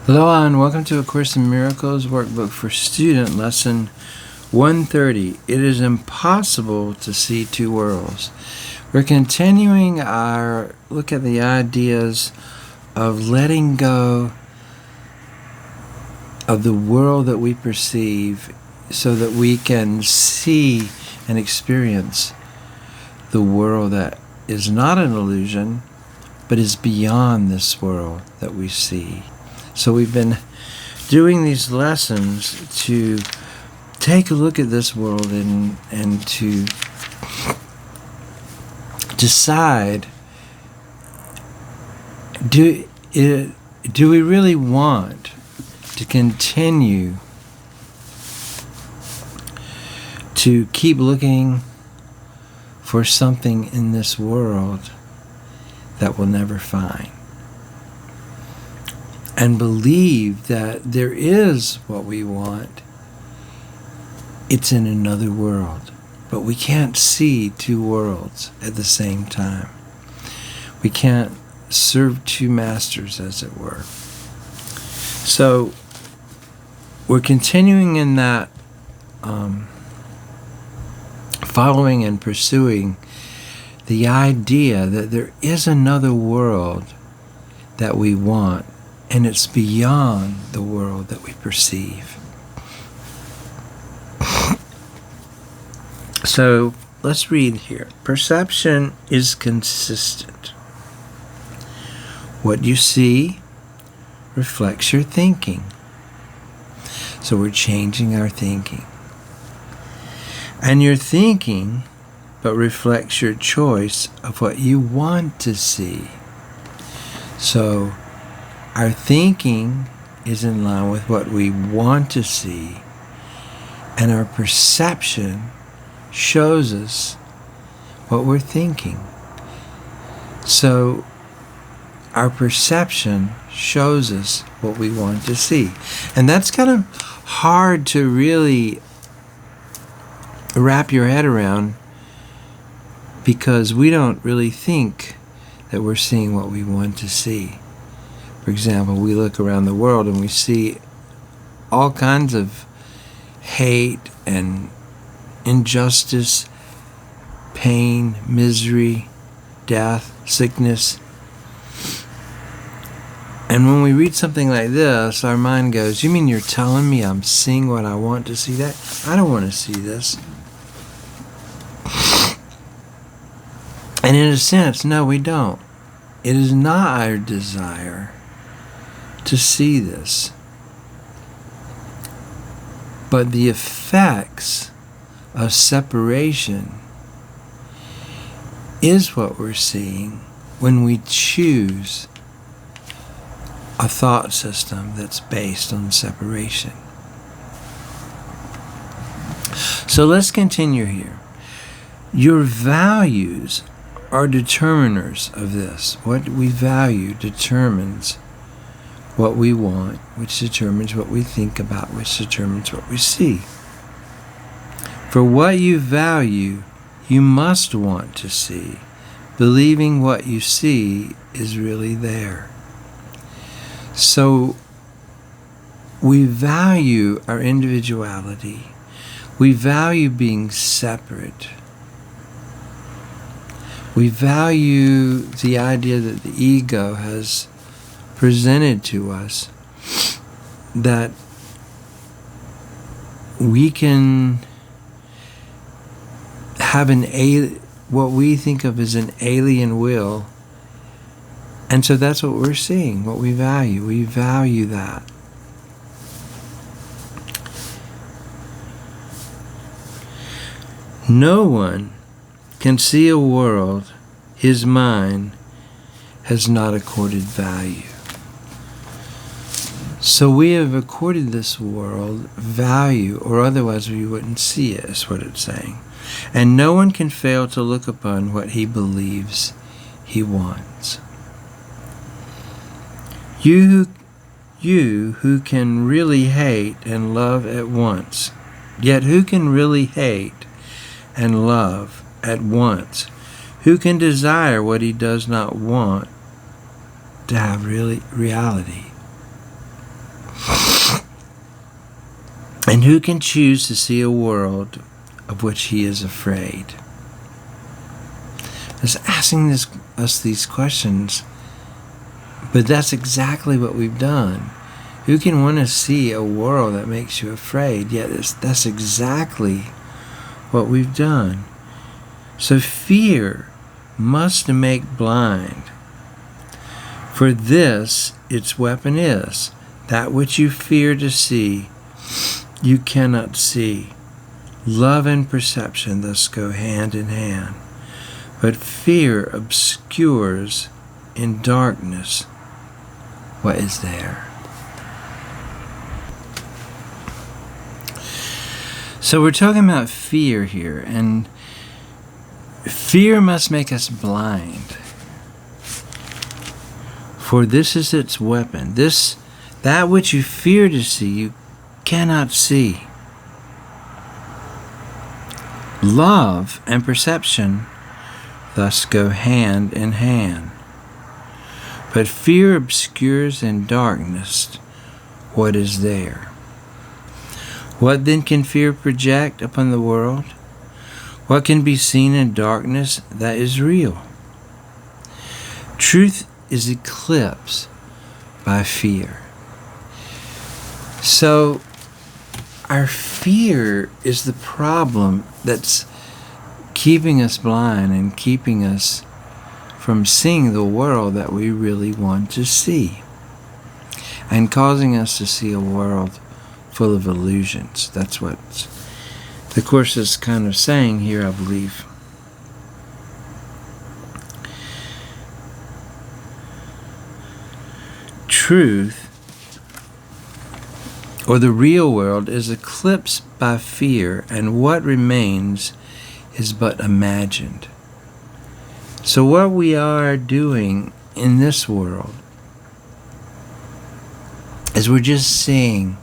Hello and welcome to A Course in Miracles Workbook for Student Lesson 130. It is impossible to see two worlds. We're continuing our look at the ideas of letting go of the world that we perceive so that we can see and experience the world that is not an illusion but is beyond this world that we see. So we've been doing these lessons to take a look at this world and to decide, do we really want to continue to keep looking for something in this world that we'll never find? And believe that there is what we want. It's in another world. But we can't see two worlds at the same time. We can't serve two masters, as it were. So we're continuing in that following and pursuing the idea that there is another world that we want. And it's beyond the world that we perceive. So let's read here. Perception is consistent. What you see reflects your thinking. So we're changing our thinking. And your thinking but reflects your choice of what you want to see. So our thinking is in line with what we want to see, and our perception shows us what we're thinking. So our perception shows us what we want to see. And that's kind of hard to really wrap your head around, because we don't really think that we're seeing what we want to see. For example, we look around the world and we see all kinds of hate and injustice, pain, misery, death, sickness. And when we read something like this, our mind goes, "You mean you're telling me I'm seeing what I want to see? That I don't want to see this." And in a sense, no, we don't. It is not our desire to see this, but the effects of separation is what we're seeing when we choose a thought system that's based on separation. So let's continue here. Your values are determiners of this. What we value determines what we want, which determines what we think about, which determines what we see. For what you value, you must want to see, believing what you see is really there. So we value our individuality. We value being separate. We value the idea that the ego has presented to us, that we can have what we think of as an alien will, and so that's what we're seeing, what we value. We value that. No one can see a world his mind has not accorded value. So we have accorded this world value, or otherwise we wouldn't see it, is what it's saying. And no one can fail to look upon what he believes he wants. You who can really hate and love at once, yet who can really hate and love at once? Who can desire what he does not want to have reality? And who can choose to see a world of which he is afraid? It's asking us these questions, but that's exactly what we've done. Who can want to see a world that makes you afraid? Yet that's exactly what we've done. So fear must make blind. For this its weapon is, that which you fear to see, you cannot see. Love and perception thus go hand in hand. But fear obscures in darkness what is there. So we're talking about fear here, and fear must make us blind. For this is its weapon. That which you fear to see, you cannot see. Love and perception thus go hand in hand. But fear obscures in darkness what is there. What then can fear project upon the world? What can be seen in darkness that is real? Truth is eclipsed by fear. So, our fear is the problem that's keeping us blind and keeping us from seeing the world that we really want to see, and causing us to see a world full of illusions. That's what the Course is kind of saying here, I believe. Truth, or the real world, is eclipsed by fear, and what remains is but imagined. So what we are doing in this world is we're just seeing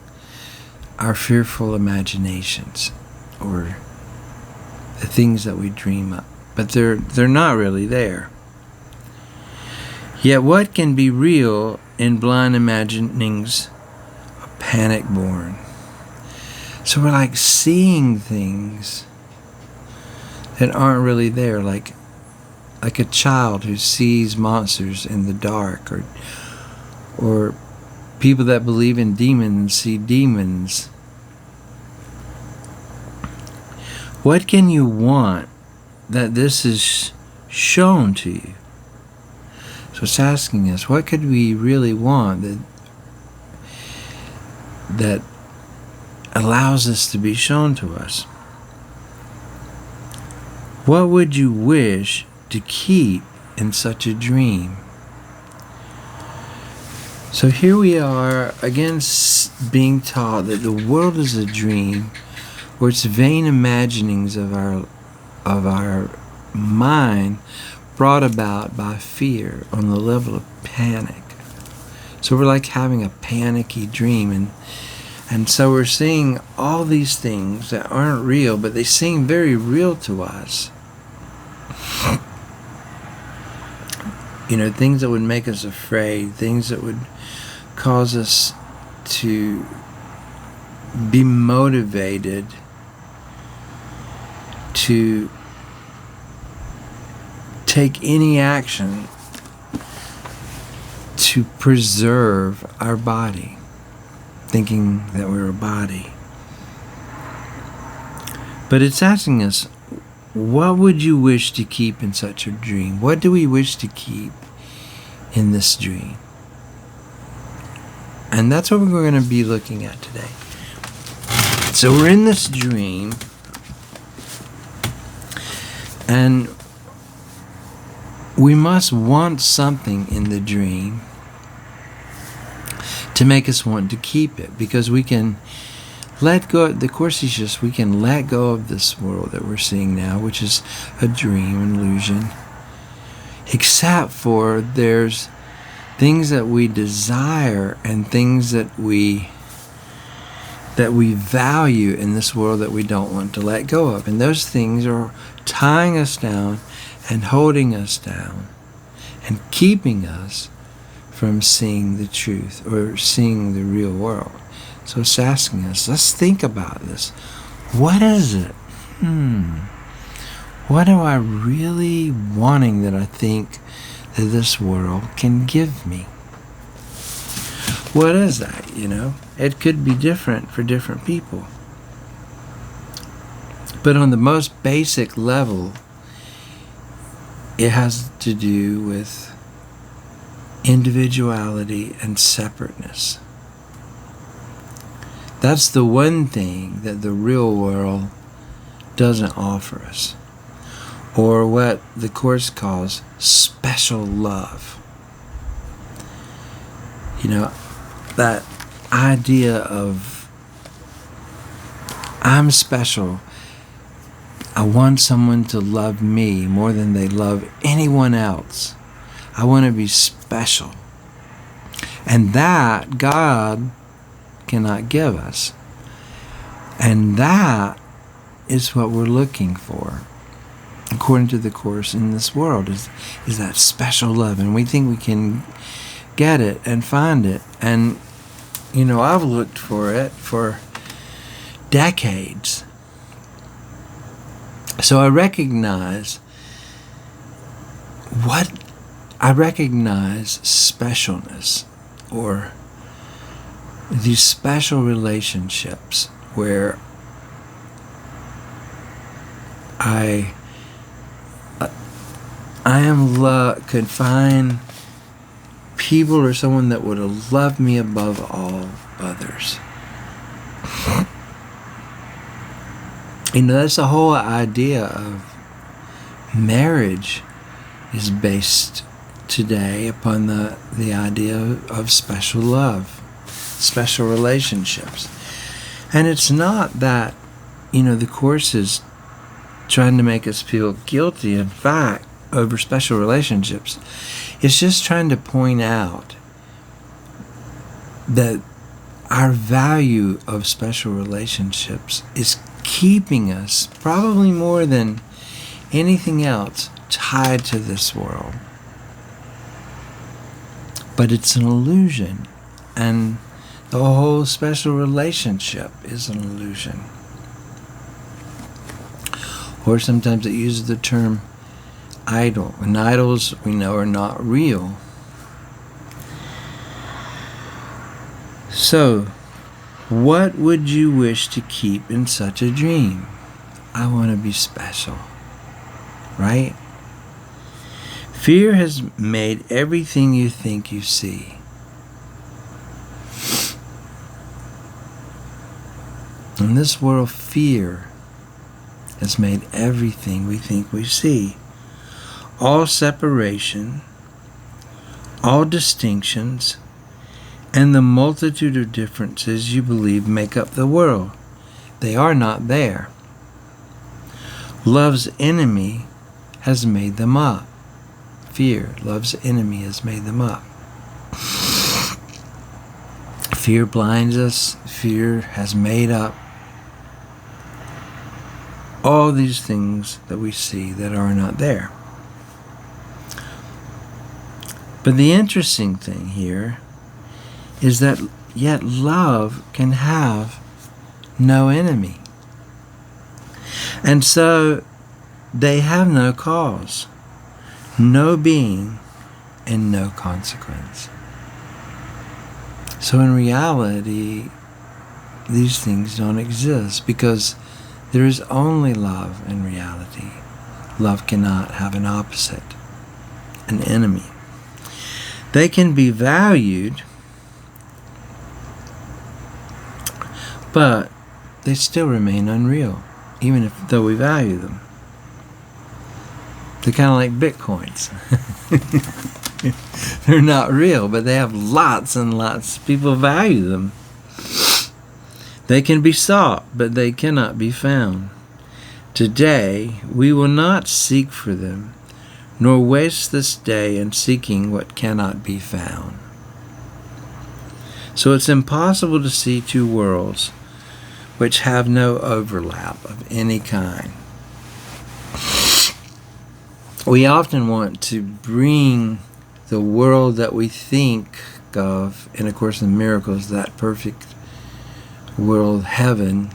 our fearful imaginations, or the things that we dream up, but they're not really there. Yet what can be real in blind imaginings are panic born. So we're like seeing things that aren't really there, like a child who sees monsters in the dark, or people that believe in demons see demons. What can you want that this is shown to you? So it's asking us, what could we really want that allows this to be shown to us? What would you wish to keep in such a dream? So here we are again being taught that the world is a dream, or it's vain imaginings of our mind brought about by fear on the level of panic. So we're like having a panicky dream, and so we're seeing all these things that aren't real, but they seem very real to us. You know, things that would make us afraid, things that would cause us to be motivated to take any action to preserve our body, thinking that we're a body. But it's asking us, what would you wish to keep in such a dream? What do we wish to keep in this dream? And that's what we're going to be looking at today. So we're in this dream, and we must want something in the dream to make us want to keep it, because we can let go. The Course is just, we can let go of this world that we're seeing now, which is a dream, an illusion, except for there's things that we desire and things that we value in this world that we don't want to let go of. And those things are tying us down and holding us down and keeping us from seeing the truth or seeing the real world. So it's asking us, let's think about this. What is it? What am I really wanting that I think that this world can give me? What is that, It could be different for different people. But on the most basic level, it has to do with individuality and separateness. That's the one thing that the real world doesn't offer us. Or what the Course calls special love. That idea of I'm special. I want someone to love me more than they love anyone else. I want to be special. And that God cannot give us. And that is what we're looking for, according to the Course, in this world, is that special love. And we think we can get it and find it. And, I've looked for it for decades. So I recognize specialness, or these special relationships where I could find people or someone that would have loved me above all others. That's the whole idea of marriage is based today upon the idea of special love, special relationships. And it's not that, the Course is trying to make us feel guilty, in fact, over special relationships. It's just trying to point out that our value of special relationships is keeping us, probably more than anything else, tied to this world. But it's an illusion, and the whole special relationship is an illusion. Or sometimes it uses the term idol, and idols we know are not real. So, what would you wish to keep in such a dream? I want to be special, right? Fear has made everything you think you see. In this world, fear has made everything we think we see. All separation, all distinctions, and the multitude of differences you believe make up the world. They are not there. Love's enemy has made them up. Fear, love's enemy, has made them up. Fear blinds us. Fear has made up all these things that we see that are not there. But the interesting thing here is that yet love can have no enemy. And so they have no cause, no being, and no consequence. So in reality, these things don't exist because there is only love in reality. Love cannot have an opposite, an enemy. They can be valued, but they still remain unreal, even though we value them. They're kind of like Bitcoins. They're not real, but they have lots and lots of people value them. They can be sought, but they cannot be found. Today, we will not seek for them, nor waste this day in seeking what cannot be found. So it's impossible to see two worlds which have no overlap of any kind. We often want to bring the world that we think of in A Course in Miracles, that perfect world, heaven,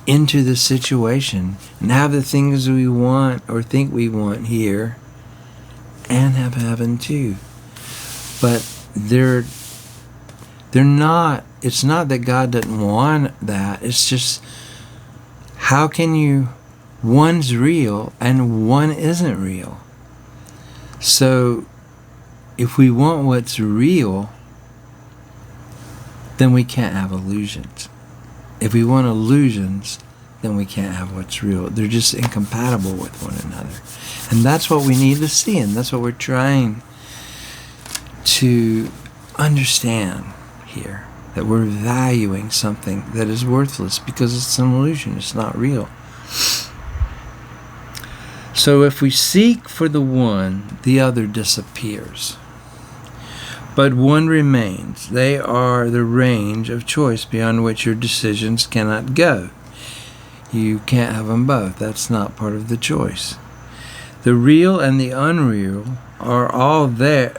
into the situation and have the things we want or think we want here and have heaven too. But they're not, it's not that God doesn't want that. It's just, how can you, one's real and one isn't real. So if we want what's real, then we can't have illusions. If we want illusions, then we can't have what's real. They're just incompatible with one another. And that's what we need to see, and that's what we're trying to understand here. That we're valuing something that is worthless because it's an illusion, it's not real. So if we seek for the one, the other disappears. But one remains. They are the range of choice beyond which your decisions cannot go. You can't have them both. That's not part of the choice. The real and the unreal are all there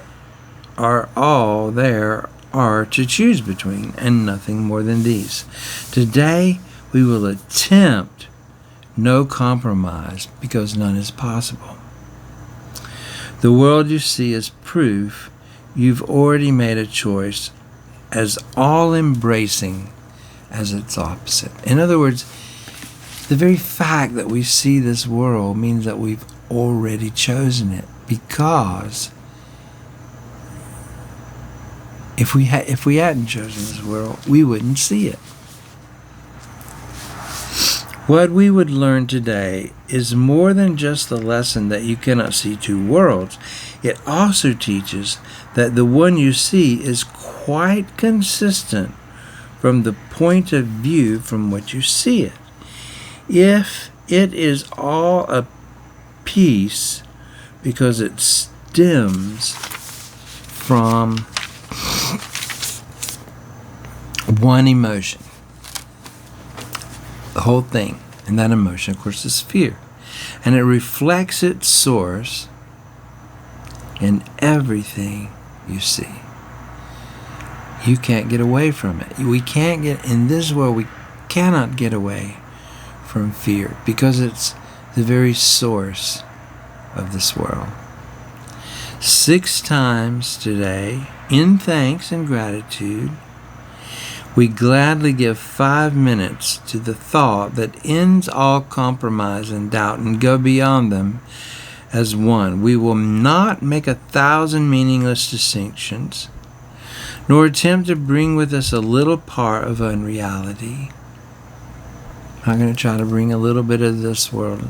are to choose between, and nothing more than these. Today we will attempt no compromise because none is possible. The world you see is proof you've already made a choice as all-embracing as its opposite. In other words, the very fact that we see this world means that we've already chosen it, because if we hadn't chosen this world, we wouldn't see it. What we would learn today is more than just the lesson that you cannot see two worlds. It also teaches that the one you see is quite consistent from the point of view from which you see it. If it is all a piece because it stems from one emotion, the whole thing, and that emotion, of course, is fear, and it reflects its source in everything you see. You can't get away from it. We can't get, in this world, we cannot get away from fear because it's the very source of this world. 6 times today, in thanks and gratitude, we gladly give 5 minutes to the thought that ends all compromise and doubt and go beyond them as one. We will not make 1,000 meaningless distinctions, nor attempt to bring with us a little part of unreality. I'm going to try to bring a little bit of this world.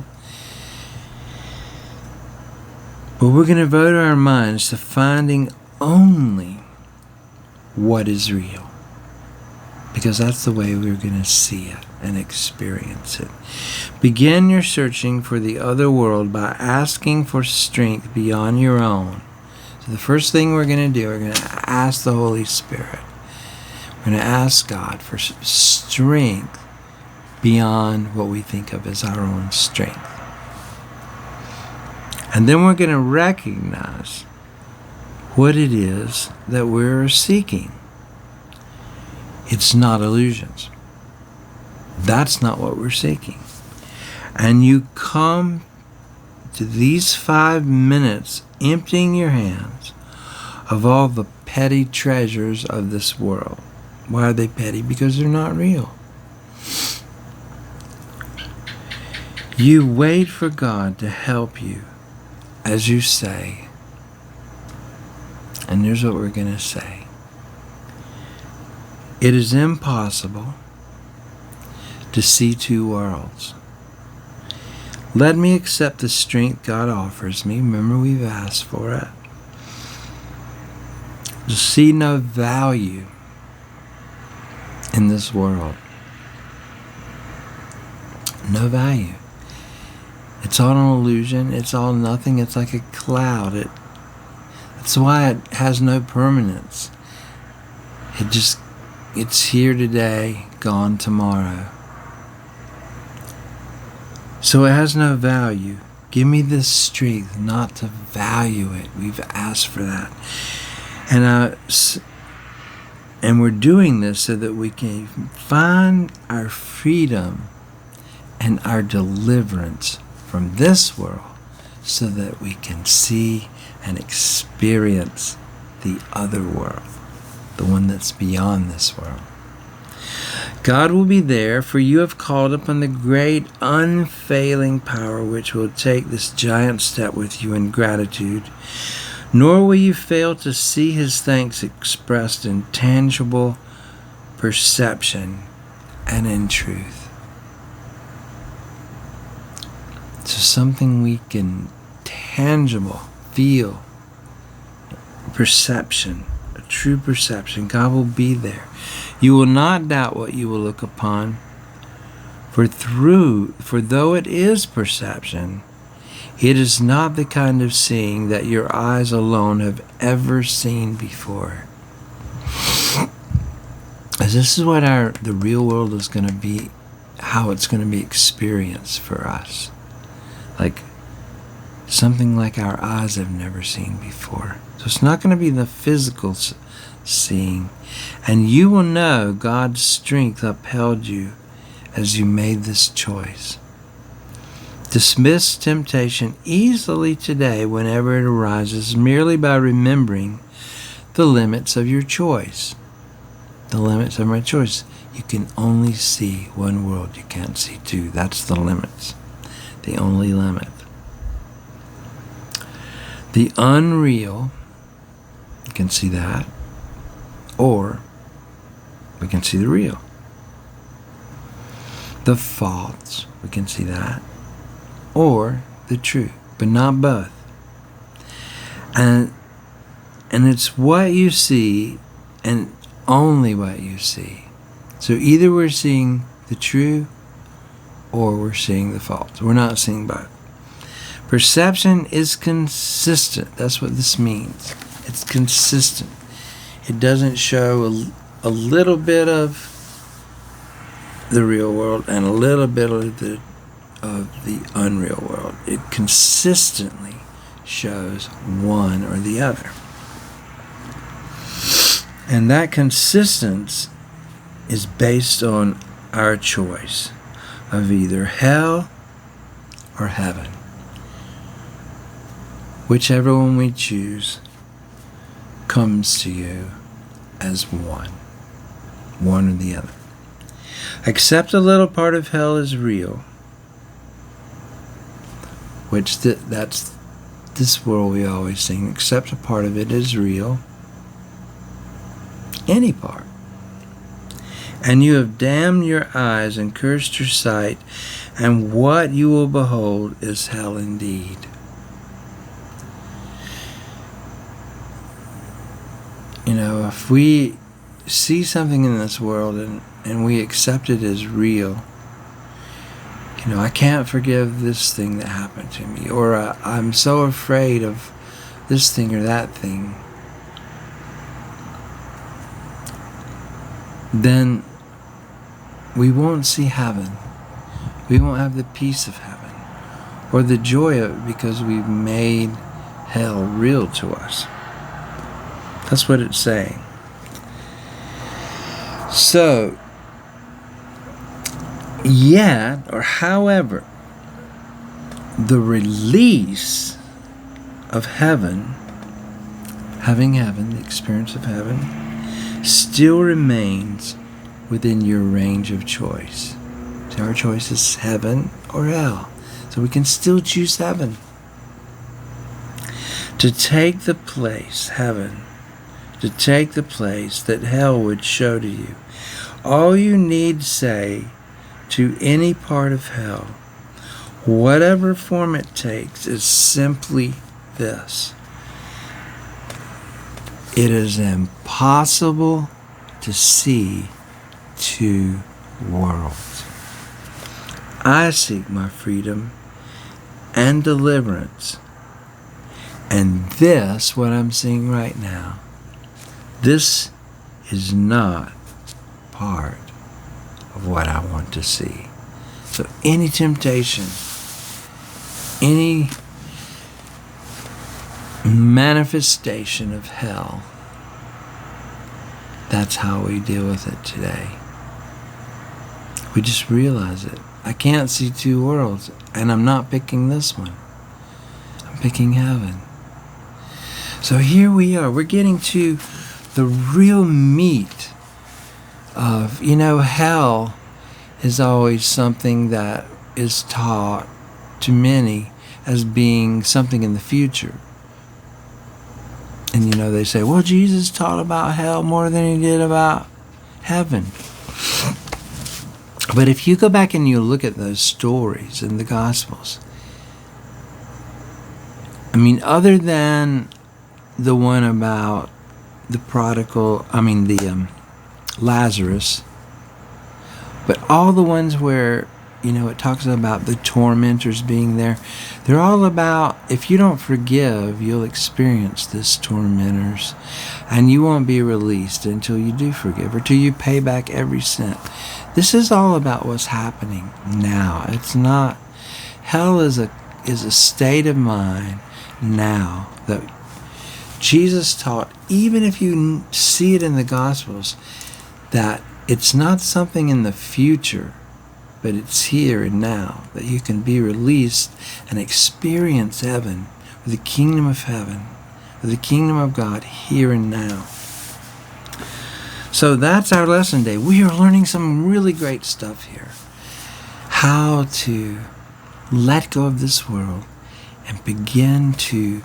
But we're going to devote our minds to finding only what is real, because that's the way we're going to see it and experience it. Begin your searching for the other world by asking for strength beyond your own. So the first thing we're going to do, we're going to ask the Holy Spirit. We're going to ask God for strength beyond what we think of as our own strength. And then we're going to recognize what it is that we're seeking. It's not illusions. That's not what we're seeking. And you come to these 5 minutes emptying your hands of all the petty treasures of this world. Why are they petty? Because they're not real. You wait for God to help you as you say. And here's what we're going to say. It is impossible to see two worlds. Let me accept the strength God offers me. Remember, we've asked for it. To see no value in this world. No value. It's all an illusion. It's all nothing. It's like a cloud. That's why it has no permanence. It's here today, gone tomorrow. So it has no value. Give me this strength not to value it. We've asked for that. And And we're doing this so that we can find our freedom and our deliverance from this world, so that we can see and experience the other world, the one that's beyond this world. God will be there, for you have called upon the great unfailing power which will take this giant step with you in gratitude. Nor will you fail to see his thanks expressed in tangible perception and in truth. So something we can tangible, feel, perception, a true perception. God will be there. You will not doubt what you will look upon, for though it is perception, it is not the kind of seeing that your eyes alone have ever seen before. As this is what the real world is going to be, how it's going to be experienced for us. Like something like our eyes have never seen before. So it's not going to be the physical seeing. And you will know God's strength upheld you as you made this choice. Dismiss temptation easily today whenever it arises, merely by remembering the limits of your choice. The limits of my choice. You can only see one world. You can't see two. That's the limits. The only limit. The unreal, you can see that. Or we can see the real. The false, we can see that. Or the true, but not both. And it's what you see and only what you see. So either we're seeing the true or we're seeing the false. We're not seeing both. Perception is consistent. That's what this means. It's consistent. It doesn't show a little bit of the real world and a little bit of the unreal world. It consistently shows one or the other. And that consistency is based on our choice of either hell or heaven. Whichever one we choose comes to you as one or the other. Except a little part of hell is real, which that's this world we always sing, except a part of it is real, any part. And you have damned your eyes and cursed your sight, and what you will behold is hell indeed. You know, if we see something in this world and we accept it as real, you know, I can't forgive this thing that happened to me, or I'm so afraid of this thing or that thing, then we won't see heaven. We won't have the peace of heaven or the joy of it, because we've made hell real to us. That's what it's saying. So, yet, or however, the release of heaven, having heaven, the experience of heaven, still remains within your range of choice. So our choice is heaven or hell. So we can still choose heaven. To take the place, heaven, to take the place that hell would show to you. All you need say to any part of hell, whatever form it takes, is simply this: it is impossible to see two worlds. I seek my freedom and deliverance. And this, what I'm seeing right now, this is not part of what I want to see. So any temptation, any manifestation of hell that's how we deal with it today. We just realize it. I can't see two worlds, and I'm not picking this one. I'm picking heaven. So here we are. We're getting to the real meat of, hell is always something that is taught to many as being something in the future. And they say, well, Jesus taught about hell more than he did about heaven. But if you go back and you look at those stories in the Gospels, other than the one about the Lazarus, but all the ones where, it talks about the tormentors being there, they're all about, if you don't forgive, you'll experience this tormentors, and you won't be released until you do forgive, or till you pay back every cent. This is all about what's happening now. It's not, hell is a state of mind now that Jesus taught, even if you see it in the Gospels, that it's not something in the future, but it's here and now, that you can be released and experience heaven, or the kingdom of heaven, or the kingdom of God here and now. So that's our lesson day. We are learning some really great stuff here. How to let go of this world and begin to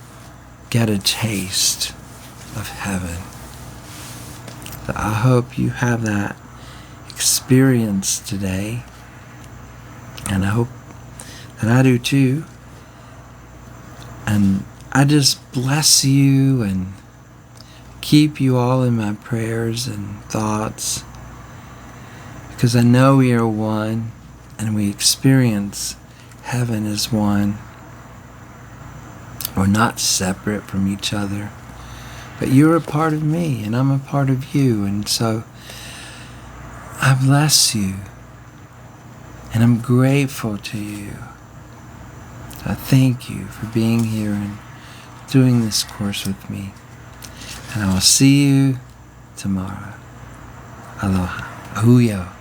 get a taste of heaven. So I hope you have that experience today. And I hope that I do too. And I just bless you and keep you all in my prayers and thoughts, because I know we are one and we experience heaven as one. We're not separate from each other, but you're a part of me and I'm a part of you. And so I bless you. And I'm grateful to you. I thank you for being here and doing this course with me. And I will see you tomorrow. Aloha. Ahuyo.